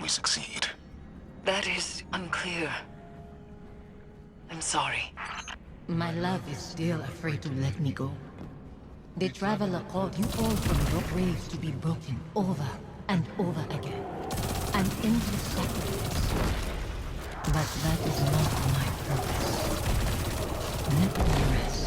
we succeed? That is unclear. I'm sorry. My love is still afraid to let me go. The Traveler called you all from your graves to be broken over and over again. An endless sacrifice. But that is not my purpose. Let me rest.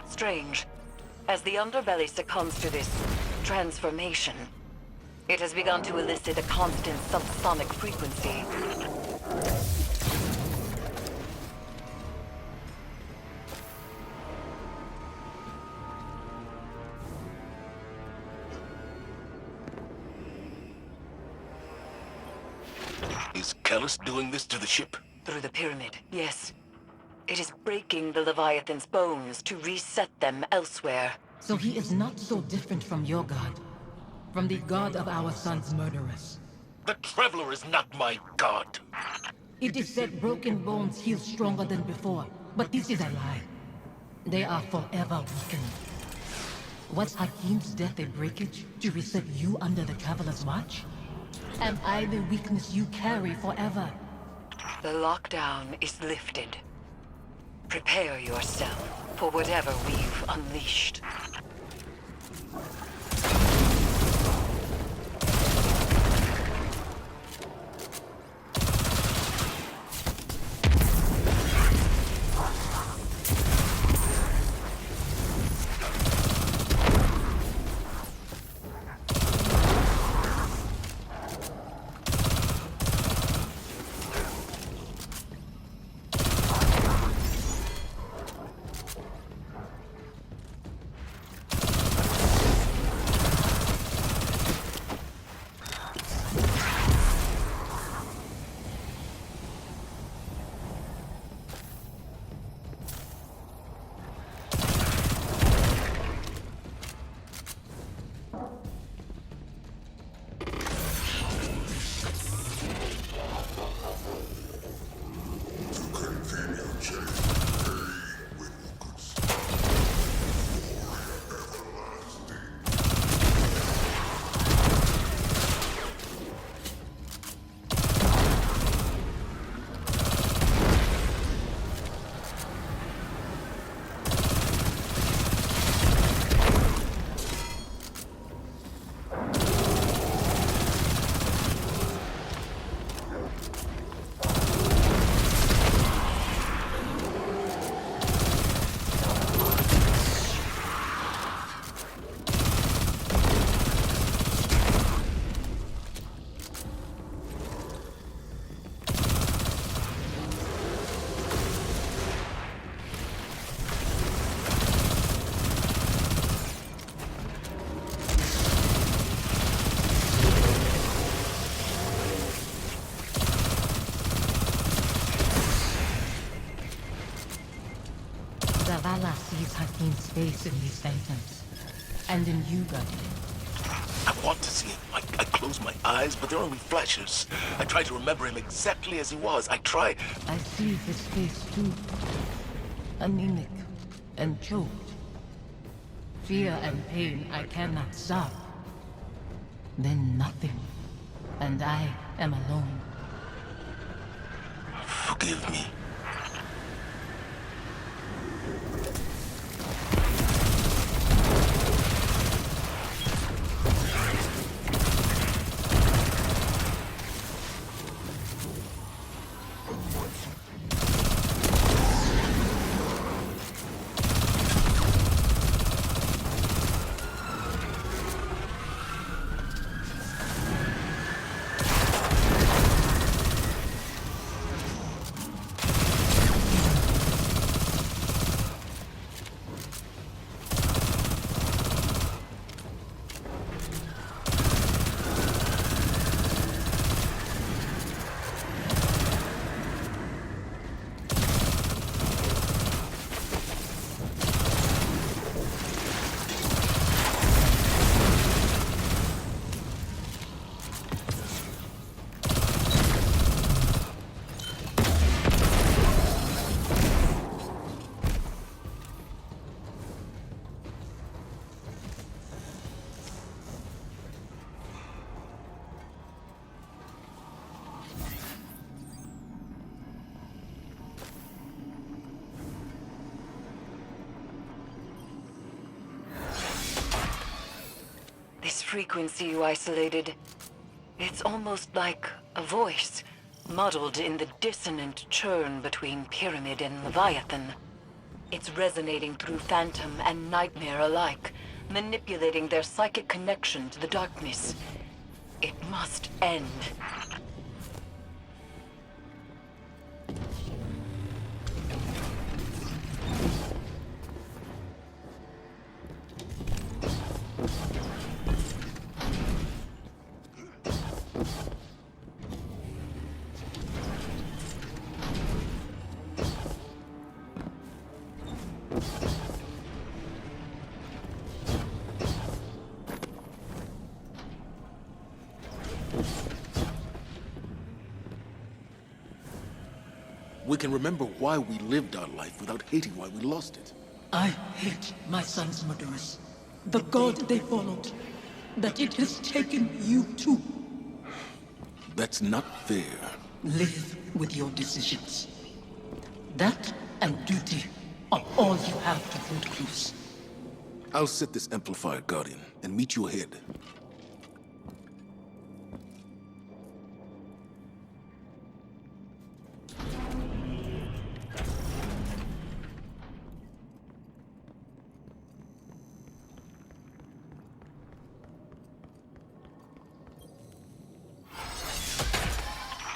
Strange. As the underbelly succumbs to this transformation, it has begun to elicit a constant subsonic frequency. Is Callus doing this to the ship? Through the pyramid, yes. It is breaking the Leviathan's bones to reset them elsewhere. So he is not so different from your god. From the god of our son's murderers. The Traveler is not my god. It is said broken bones heal stronger than before, but this is a lie. They are forever weakened. Was Hakim's death a breakage to reset you under the Traveler's watch? Am I the weakness you carry forever? The lockdown is lifted. Prepare yourself for whatever we've unleashed. Zavala sees Hakim's face in these phantoms. And in you, Guardian. I want to see him. I close my eyes, but they're only flashes. I try to remember him exactly as he was. I try. I see his face too. Anemic and choked. Fear and pain I cannot stop. Then nothing. And I am alone. Forgive me. frequency you isolated. It's almost like a voice, muddled in the dissonant churn between Pyramid and Leviathan. It's resonating through Phantom and Nightmare alike, manipulating their psychic connection to the darkness. It must end. We can remember why we lived our life without hating why we lost it. I hate my son's murderers. The god they followed. That it has taken you too. That's not fair. Live with your decisions. That and duty are all you have to hold close. I'll set this amplifier, Guardian, and meet you ahead.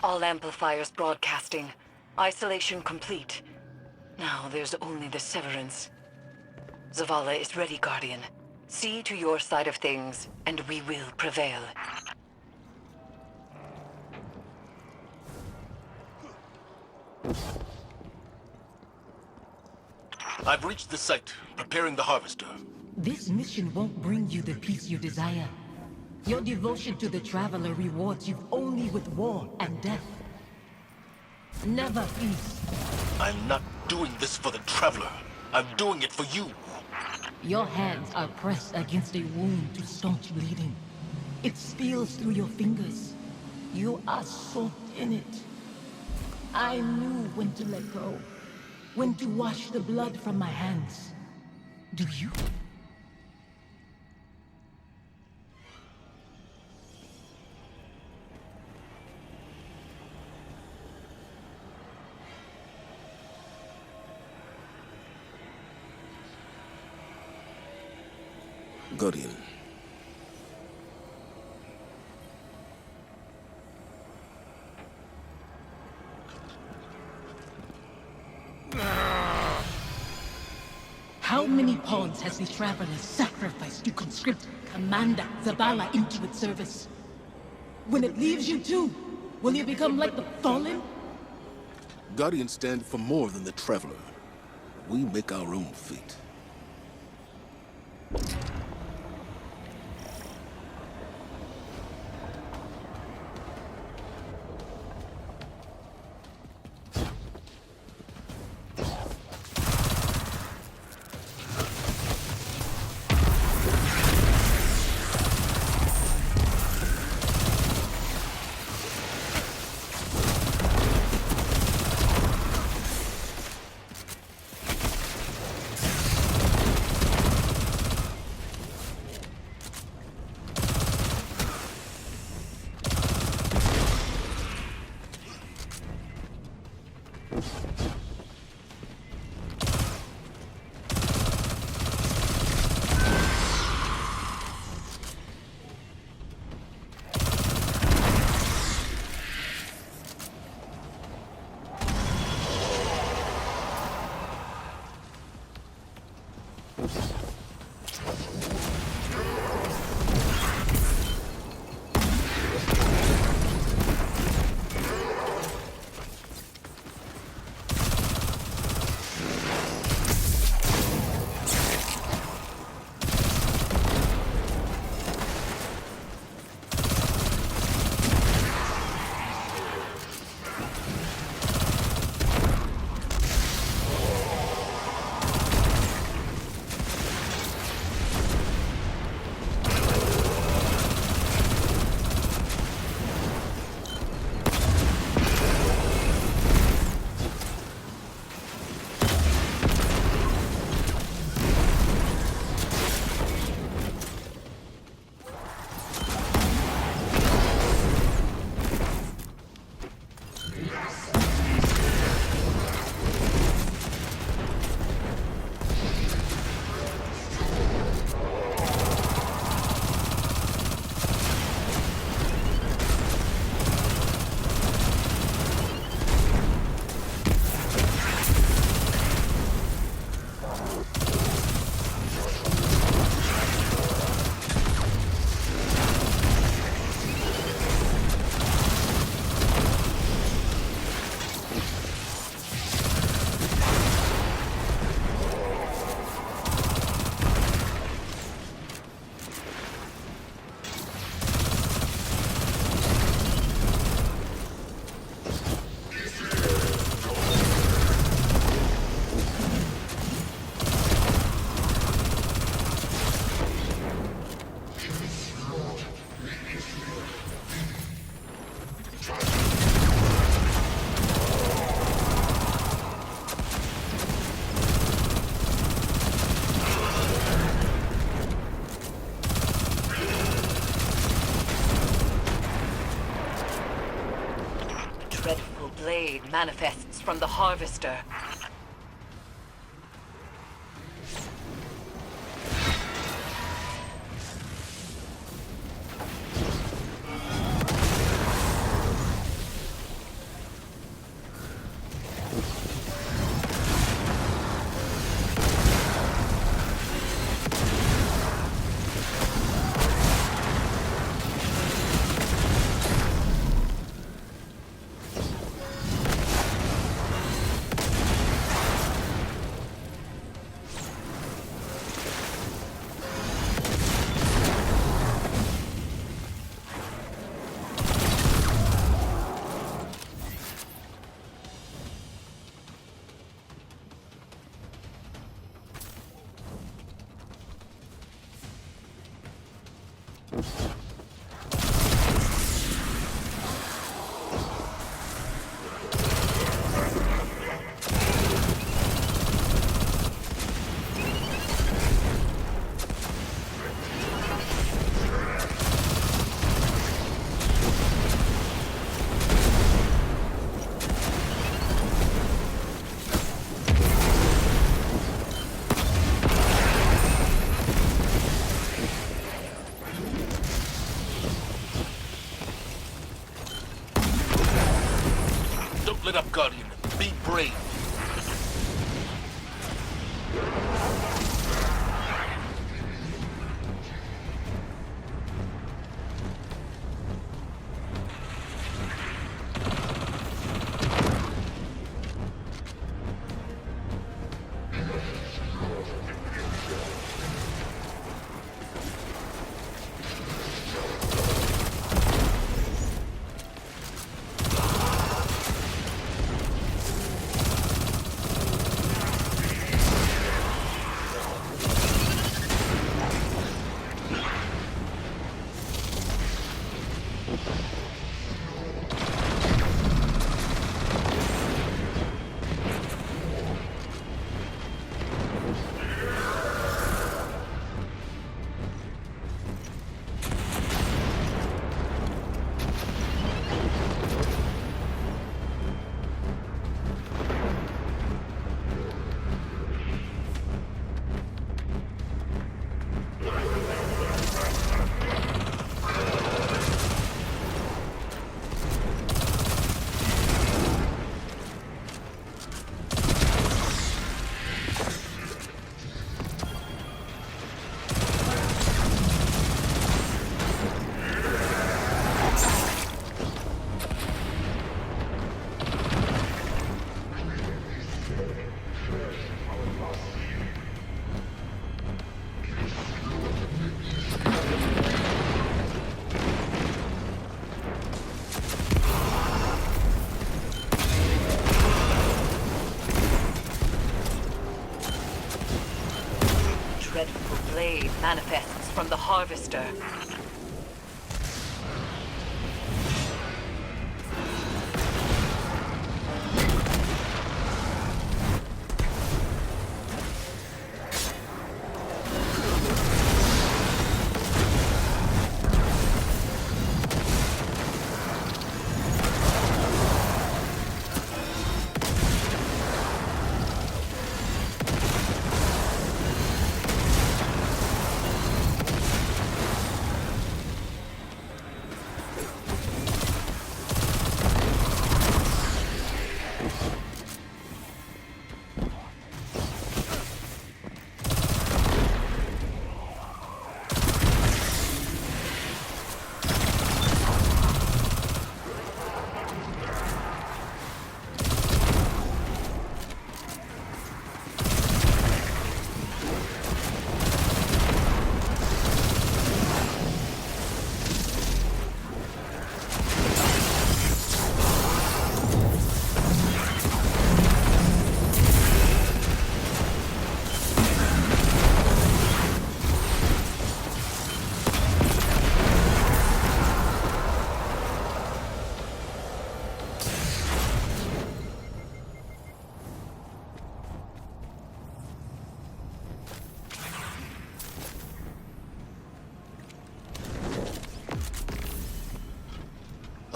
All amplifiers broadcasting. Isolation complete. Now there's only the severance. Zavala is ready, Guardian. See to your side of things, and we will prevail. I've reached the site, preparing the harvester. This mission won't bring you the peace you desire. Your devotion to the Traveler rewards you only with war and death. Never peace. I'm not doing this for the Traveler. I'm doing it for you. Your hands are pressed against a wound to staunch bleeding. It spills through your fingers. You are soaked in it. I knew when to let go. When to wash the blood from my hands. Do you? Guardian. How many pawns has the Traveler sacrificed to conscript Commander Zavala into its service? When it leaves you too, will you become like the Fallen? Guardians stand for more than the Traveler. We make our own fate. dreadful blade manifests from the Harvester. Don't let up, Guardian. Be brave. Dreadful blade manifests from the Harvester.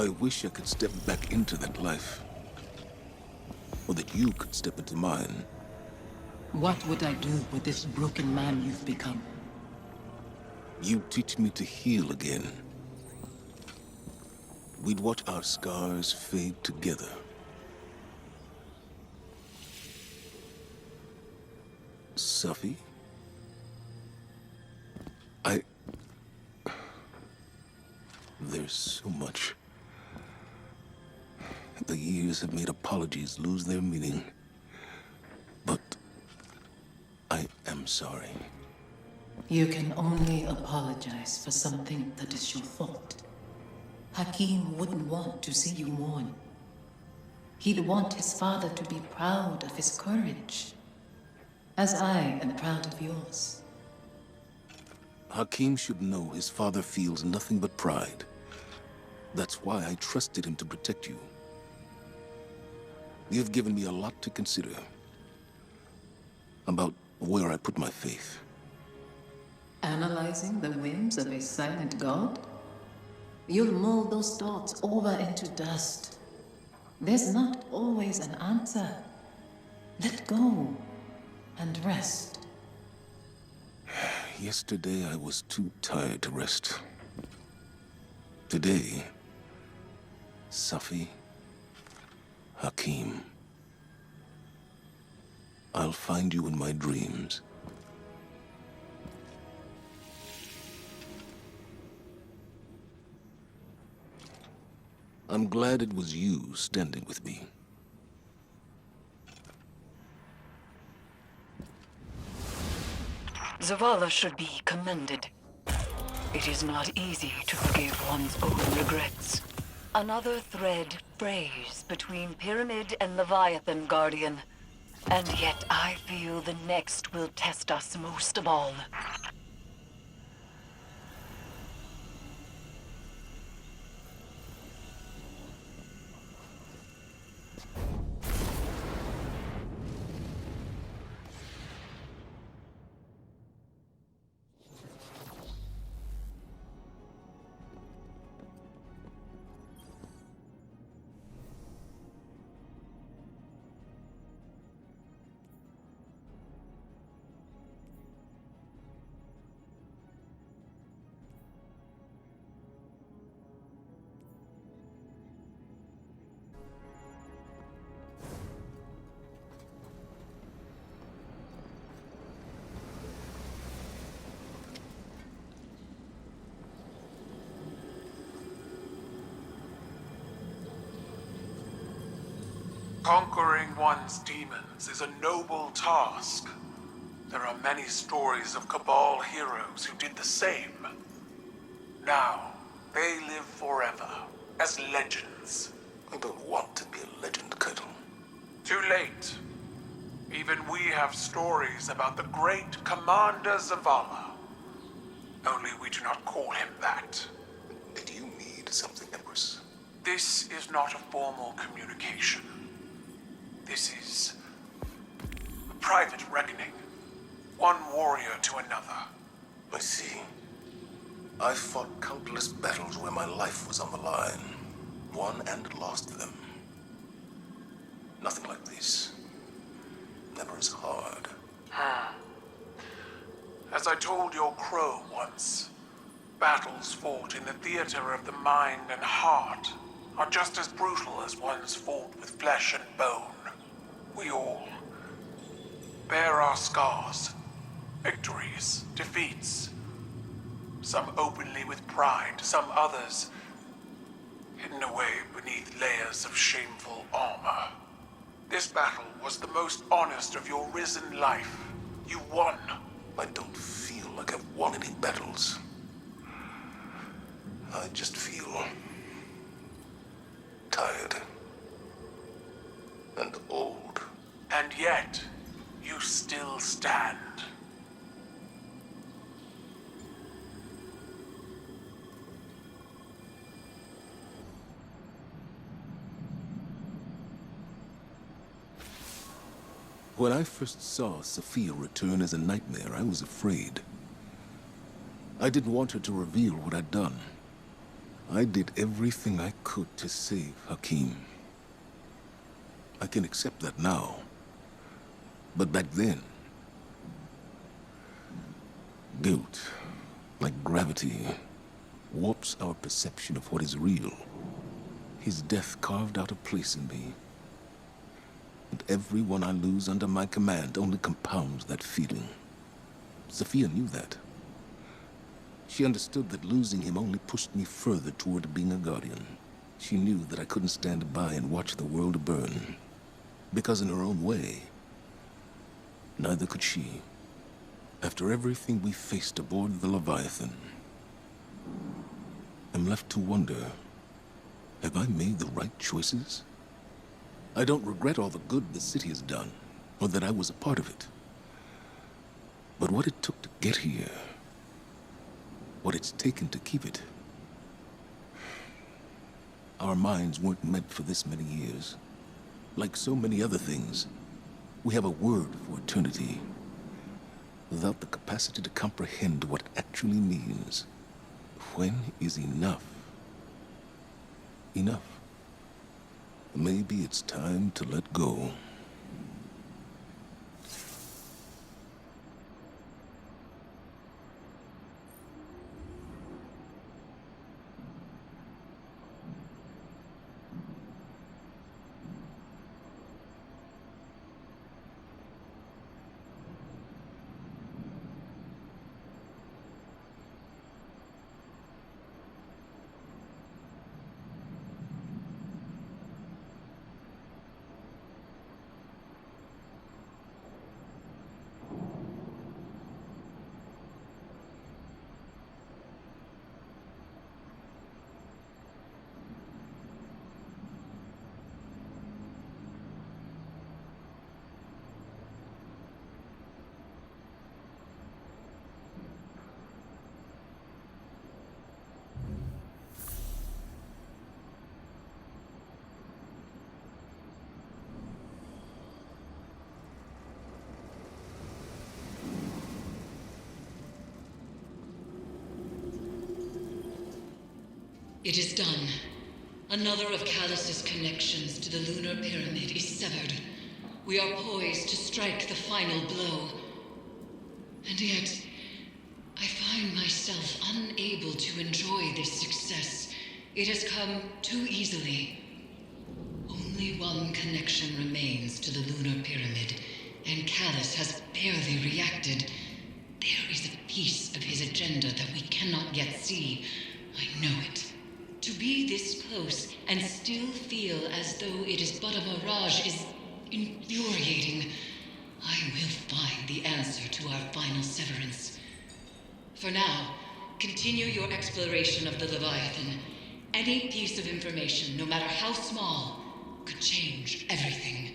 I wish I could step back into that life. Or that you could step into mine. What would I do with this broken man you've become? You teach me to heal again. We'd watch our scars fade together. Suffy? There's so much. The years have made apologies lose their meaning. But I am sorry. You can only apologize for something that is your fault. Hakim wouldn't want to see you mourn. He'd want his father to be proud of his courage, as I am proud of yours. Hakim should know his father feels nothing but pride. That's why I trusted him to protect you. You've given me a lot to consider about where I put my faith. Analyzing the whims of a silent god? You'll mold those thoughts over into dust. There's not always an answer. Let go and rest. Yesterday I was too tired to rest. Today, Safi, Hakim, I'll find you in my dreams. I'm glad it was you standing with me. Zavala should be commended. It is not easy to forgive one's own regrets. Another thread frays between Pyramid and Leviathan, Guardian. And yet I feel the next will test us most of all. Conquering one's demons is a noble task. There are many stories of Cabal heroes who did the same. Now, they live forever, as legends. I don't want to be a legend, Kettle. Too late. Even we have stories about the great Commander Zavala. Only we do not call him that. Did you need something, Empress? This is not a formal communication. This is a private reckoning. One warrior to another. I see. I fought countless battles where my life was on the line. Won and lost them. Nothing like this. Never as hard. As I told your crow once, battles fought in the theater of the mind and heart are just as brutal as ones fought with flesh and bone. We all bear our scars, victories, defeats. Some openly with pride, some others hidden away beneath layers of shameful armor. This battle was the most honest of your risen life. You won. I don't feel like I've won any battles. I just feel tired and old. And yet, you still stand. When I first saw Sophia return as a nightmare, I was afraid. I didn't want her to reveal what I'd done. I did everything I could to save Hakim. I can accept that now. But back then, guilt, like gravity, warps our perception of what is real. His death carved out a place in me. And everyone I lose under my command only compounds that feeling. Sophia knew that. She understood that losing him only pushed me further toward being a guardian. She knew that I couldn't stand by and watch the world burn. Because in her own way, neither could she. After everything we faced aboard the Leviathan, I'm left to wonder, have I made the right choices? I don't regret all the good the city has done, or that I was a part of it. But what it took to get here, what it's taken to keep it. Our minds weren't meant for this many years. Like so many other things, we have a word for eternity, without the capacity to comprehend what it actually means. When is enough? Enough. Maybe it's time to let go. It is done. Another of Callus's connections to the lunar pyramid is severed. We are poised to strike the final blow. And yet, I find myself unable to enjoy this success. It has come too easily. Only one connection remains to the lunar pyramid, and Callus has barely reacted. There is a piece of his agenda that we cannot yet see. I know it. To be this close and still feel as though it is but a mirage is infuriating. I will find the answer to our final severance. For now, continue your exploration of the Leviathan. Any piece of information, no matter how small, could change everything.